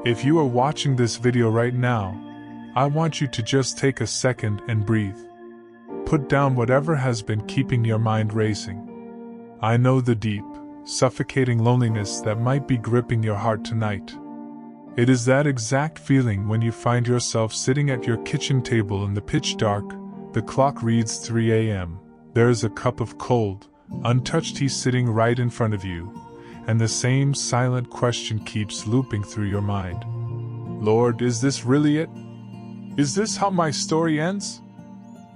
If you are watching this video right now, I want you to just take a second and breathe. Put down whatever has been keeping your mind racing. I know the deep, suffocating loneliness that might be gripping your heart tonight. It is that exact feeling when you find yourself sitting at your kitchen table in the pitch dark, the clock reads 3 a.m., there is a cup of cold, untouched tea sitting right in front of you, and the same silent question keeps looping through your mind. Lord, is this really it? Is this how my story ends?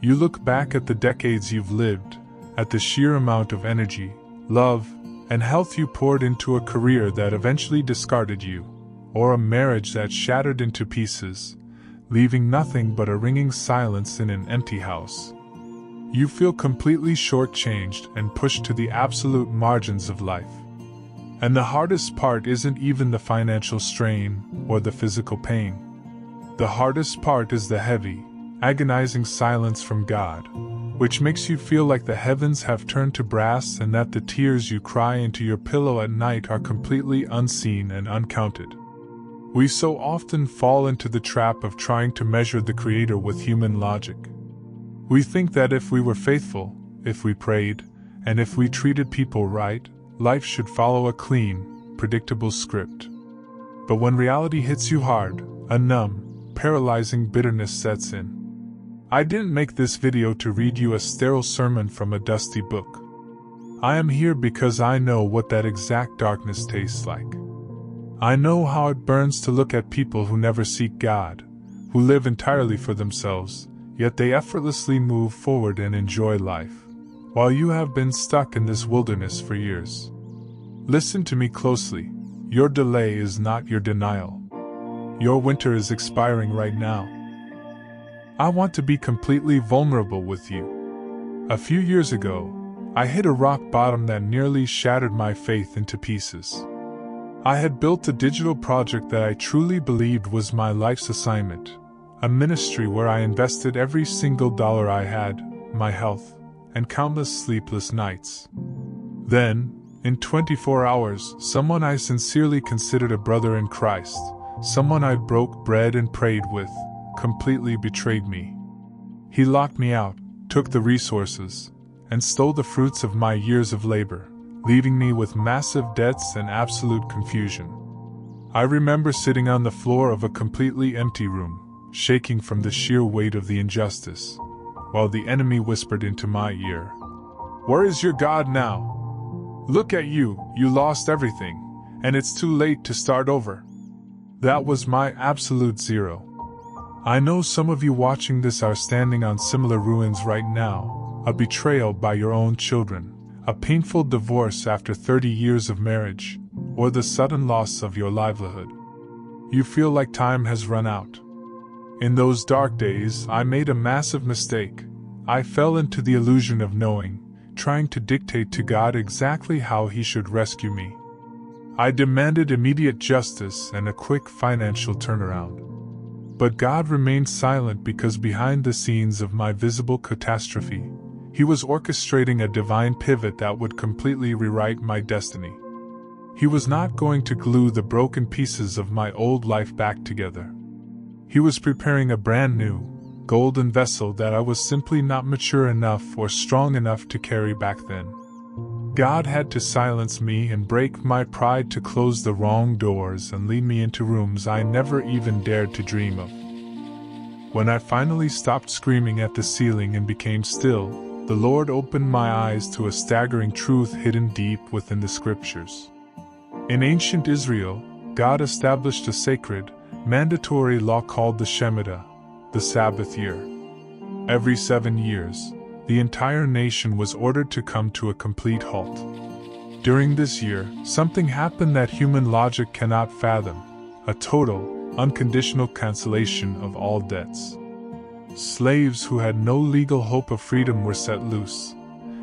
You look back at the decades you've lived, at the sheer amount of energy, love, and health you poured into a career that eventually discarded you, or a marriage that shattered into pieces, leaving nothing but a ringing silence in an empty house. You feel completely shortchanged and pushed to the absolute margins of life. And the hardest part isn't even the financial strain or the physical pain. The hardest part is the heavy, agonizing silence from God, which makes you feel like the heavens have turned to brass and that the tears you cry into your pillow at night are completely unseen and uncounted. We so often fall into the trap of trying to measure the Creator with human logic. We think that if we were faithful, if we prayed, and if we treated people right, life should follow a clean, predictable script. But when reality hits you hard, a numb, paralyzing bitterness sets in. I didn't make this video to read you a sterile sermon from a dusty book. I am here because I know what that exact darkness tastes like. I know how it burns to look at people who never seek God, who live entirely for themselves, yet they effortlessly move forward and enjoy life, while you have been stuck in this wilderness for years. Listen to me closely. Your delay is not your denial. Your winter is expiring right now. I want to be completely vulnerable with you. A few years ago, I hit a rock bottom that nearly shattered my faith into pieces. I had built a digital project that I truly believed was my life's assignment, a ministry where I invested every single dollar I had, my health, and countless sleepless nights. Then, in 24 hours, someone I sincerely considered a brother in Christ, someone I broke bread and prayed with, completely betrayed me. He locked me out, took the resources, and stole the fruits of my years of labor, leaving me with massive debts and absolute confusion. I remember sitting on the floor of a completely empty room, shaking from the sheer weight of the injustice, while the enemy whispered into my ear, "Where is your God now? Look at you, you lost everything, and it's too late to start over." That was my absolute zero. I know some of you watching this are standing on similar ruins right now, a betrayal by your own children, a painful divorce after 30 years of marriage, or the sudden loss of your livelihood. You feel like time has run out. In those dark days, I made a massive mistake. I fell into the illusion of knowing, trying to dictate to God exactly how He should rescue me. I demanded immediate justice and a quick financial turnaround. But God remained silent because behind the scenes of my visible catastrophe, He was orchestrating a divine pivot that would completely rewrite my destiny. He was not going to glue the broken pieces of my old life back together. He was preparing a brand new, golden vessel that I was simply not mature enough or strong enough to carry back then. God had to silence me and break my pride to close the wrong doors and lead me into rooms I never even dared to dream of. When I finally stopped screaming at the ceiling and became still, the Lord opened my eyes to a staggering truth hidden deep within the Scriptures. In ancient Israel, God established a sacred, mandatory law called the Shemitah, the Sabbath year. Every 7 years, the entire nation was ordered to come to a complete halt. During this year, something happened that human logic cannot fathom: a total, unconditional cancellation of all debts. Slaves who had no legal hope of freedom were set loose,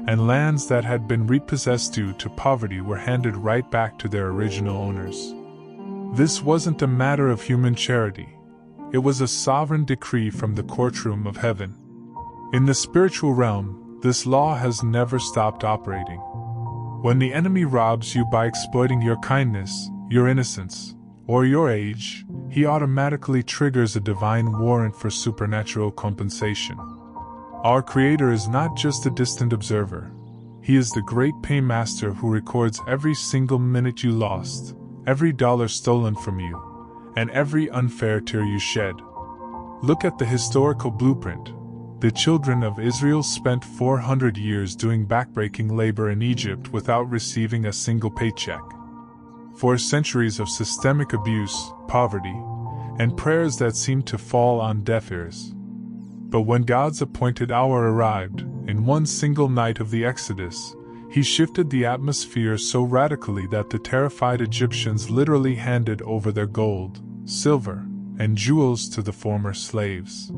and lands that had been repossessed due to poverty were handed right back to their original owners. This wasn't a matter of human charity. It was a sovereign decree from the courtroom of heaven. In the spiritual realm, this law has never stopped operating. When the enemy robs you by exploiting your kindness, your innocence, or your age, he automatically triggers a divine warrant for supernatural compensation. Our Creator is not just a distant observer. He is the Great Paymaster who records every single minute you lost, every dollar stolen from you, and every unfair tear you shed. Look at the historical blueprint. The children of Israel spent 400 years doing backbreaking labor in Egypt without receiving a single paycheck. 4 centuries of systemic abuse, poverty, and prayers that seemed to fall on deaf ears. But when God's appointed hour arrived, in one single night of the Exodus, He shifted the atmosphere so radically that the terrified Egyptians literally handed over their gold, silver, and jewels to the former slaves.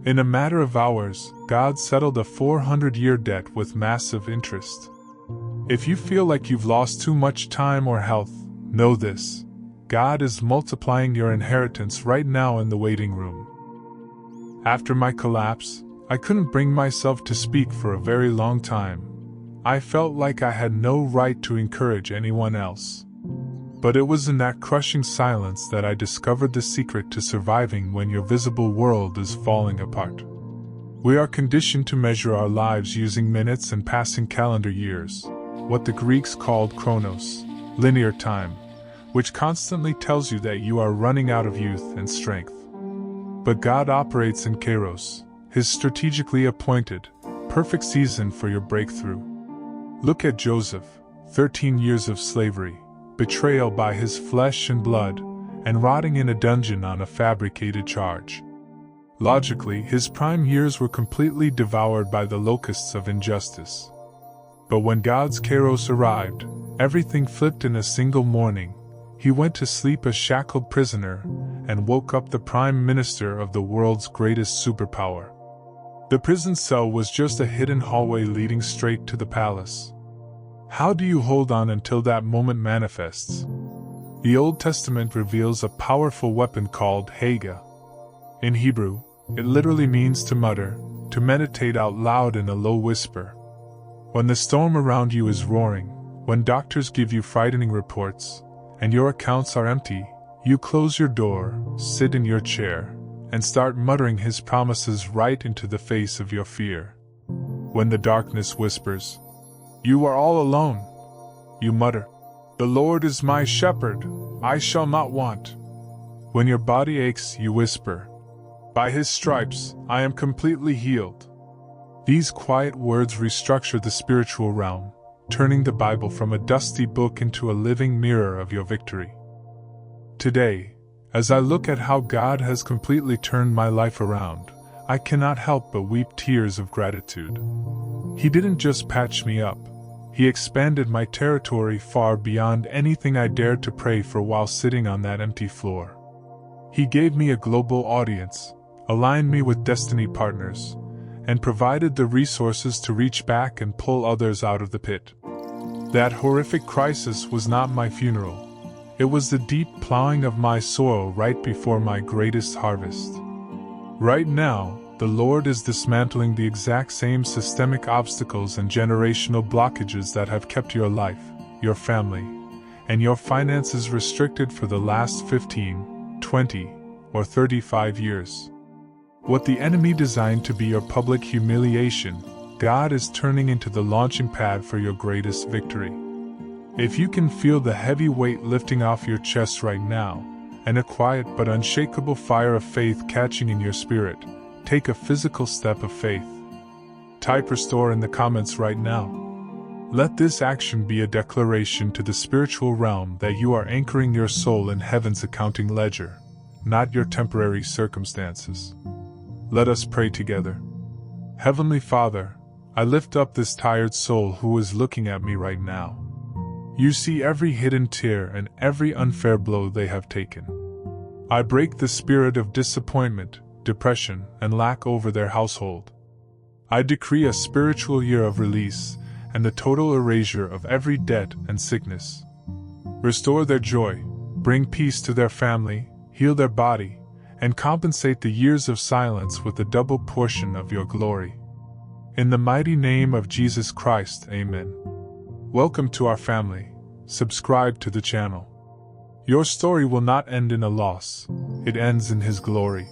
In a matter of hours, God settled a 400-year debt with massive interest. If you feel like you've lost too much time or health, know this: God is multiplying your inheritance right now in the waiting room. After my collapse, I couldn't bring myself to speak for a very long time. I felt like I had no right to encourage anyone else. But it was in that crushing silence that I discovered the secret to surviving when your visible world is falling apart. We are conditioned to measure our lives using minutes and passing calendar years, what the Greeks called chronos, linear time, which constantly tells you that you are running out of youth and strength. But God operates in kairos, His strategically appointed, perfect season for your breakthrough. Look at Joseph, 13 years of slavery, betrayal by his flesh and blood, and rotting in a dungeon on a fabricated charge. Logically, his prime years were completely devoured by the locusts of injustice. But when God's kairos arrived, everything flipped in a single morning. He went to sleep a shackled prisoner, and woke up the prime minister of the world's greatest superpower. The prison cell was just a hidden hallway leading straight to the palace. How do you hold on until that moment manifests? The Old Testament reveals a powerful weapon called Haga. In Hebrew, it literally means to mutter, to meditate out loud in a low whisper. When the storm around you is roaring, when doctors give you frightening reports, and your accounts are empty, you close your door, sit in your chair, and start muttering His promises right into the face of your fear. When the darkness whispers, "You are all alone," you mutter, "The Lord is my shepherd, I shall not want." When your body aches, you whisper, "By His stripes, I am completely healed." These quiet words restructure the spiritual realm, turning the Bible from a dusty book into a living mirror of your victory. Today, as I look at how God has completely turned my life around, I cannot help but weep tears of gratitude. He didn't just patch me up, He expanded my territory far beyond anything I dared to pray for while sitting on that empty floor. He gave me a global audience, aligned me with destiny partners, and provided the resources to reach back and pull others out of the pit. That horrific crisis was not my funeral. It was the deep plowing of my soil right before my greatest harvest. Right now, the Lord is dismantling the exact same systemic obstacles and generational blockages that have kept your life, your family, and your finances restricted for the last 15, 20, or 35 years. What the enemy designed to be your public humiliation, God is turning into the launching pad for your greatest victory. If you can feel the heavy weight lifting off your chest right now, and a quiet but unshakable fire of faith catching in your spirit, take a physical step of faith. Type "restore" in the comments right now. Let this action be a declaration to the spiritual realm that you are anchoring your soul in heaven's accounting ledger, not your temporary circumstances. Let us pray together. Heavenly Father, I lift up this tired soul who is looking at me right now. You see every hidden tear and every unfair blow they have taken. I break the spirit of disappointment, depression, and lack over their household. I decree a spiritual year of release and the total erasure of every debt and sickness. Restore their joy, bring peace to their family, heal their body, and compensate the years of silence with a double portion of your glory. In the mighty name of Jesus Christ, Amen. Welcome to our family. Subscribe to the channel. Your story will not end in a loss, it ends in His glory.